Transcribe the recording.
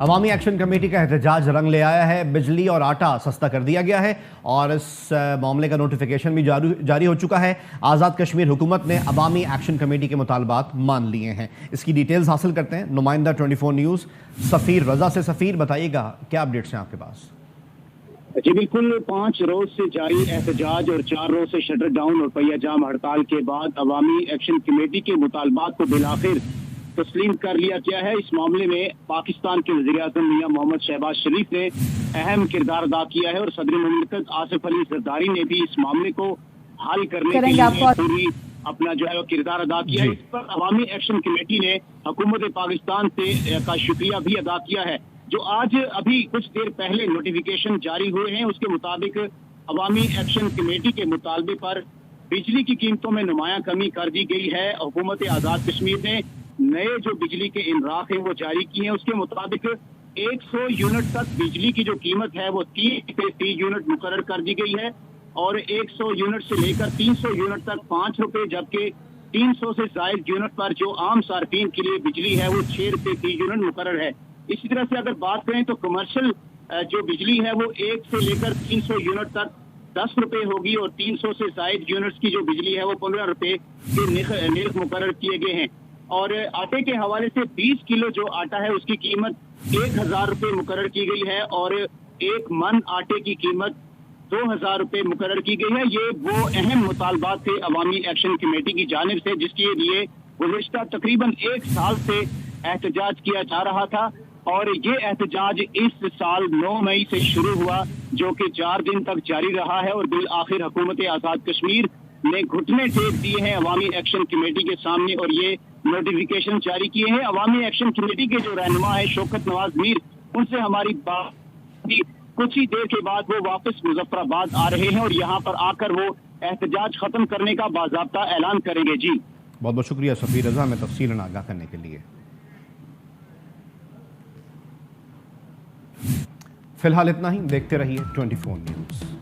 عوامی action committee کا احتجاج رنگ لے آیا ہے. بجلی اور آٹا سستا کر دیا گیا ہے اور اس معاملے کا نوٹیفیکیشن بھی جاری ہو چکا ہے. آزاد کشمیر حکومت نے عوامی ایکشن کمیٹی کے مطالبات مان لیے ہیں. اس کی ڈیٹیلز حاصل کرتے ہیں نمائندہ 24 نیوز سفیر رضا سے. سفیر بتائیے گا کیا اپڈیٹس ہیں آپ کے پاس؟ جی بالکل، 5 روز سے جاری احتجاج اور 4 روز سے شٹر ڈاؤن اور پہیہ جام ہڑتال کے بعد عوامی ایکشن کمیٹی کے مطالبات کو بالآخر تسلیم کر لیا گیا ہے. اس معاملے میں پاکستان کے وزیر اعظم میاں محمد شہباز شریف نے اہم کردار ادا کیا ہے اور صدر مملکت آصف علی زرداری نے بھی اس معاملے کو حل کرنے کے لیے پوری اپنا جو ہے وہ کردار ادا کیا ہے. اس پر عوامی ایکشن کمیٹی نے حکومت پاکستان کا شکریہ بھی ادا کیا ہے. جو آج ابھی کچھ دیر پہلے نوٹیفیکیشن جاری ہوئے ہیں اس کے مطابق عوامی ایکشن کمیٹی کے مطالبے پر بجلی کی قیمتوں میں نمایاں کمی کر دی گئی ہے. حکومت آزاد کشمیر نے نئے جو بجلی کے انراخ ہیں وہ جاری کیے ہیں. اس کے مطابق 100 یونٹ تک بجلی کی جو قیمت ہے وہ 30 یونٹ مقرر کر دی گئی ہے اور 100 یونٹ سے لے کر 300 یونٹ تک 5 روپے، جبکہ 300 سے زائد یونٹ پر جو عام صارفین کے لیے بجلی ہے وہ 6 روپے فی یونٹ مقرر ہے. اسی طرح سے اگر بات کریں تو کمرشل جو بجلی ہے وہ 1 سے لے کر 300 یونٹ تک 10 روپے ہوگی اور 300 سے زائد یونٹس کی جو بجلی ہے وہ 15 روپے کے نرخ مقرر کیے گئے ہیں. اور آٹے کے حوالے سے 20 کلو جو آٹا ہے اس کی قیمت 1000 روپے مقرر کی گئی ہے اور 1 من آٹے کی قیمت 2000 روپے مقرر کی گئی ہے. یہ وہ اہم مطالبات تھے عوامی ایکشن کمیٹی کی جانب سے جس کے لیے گزشتہ تقریباً 1 سال سے احتجاج کیا جا رہا تھا اور یہ احتجاج اس سال 9 مئی سے شروع ہوا جو کہ 4 دن تک جاری رہا ہے اور بالآخر حکومت آزاد کشمیر نے گھٹنے ٹیک دیے ہیں عوامی ایکشن کمیٹی کے سامنے اور یہ نوٹیفیکیشن جاری کیے ہیں. عوامی ایکشن کمیٹی کے جو رہنما ہے شوکت نواز میر، ان سے ہماری بات کچھ ہی دیر کے بعد وہ واپس مظفر آباد آ رہے ہیں اور یہاں پر آ کر وہ احتجاج ختم کرنے کا باضابطہ اعلان کریں گے. جی بہت بہت شکریہ سفیر رضا میں تفصیل آگاہ کرنے کے لیے. فی الحال اتنا ہی، دیکھتے رہیے 24 نیوز.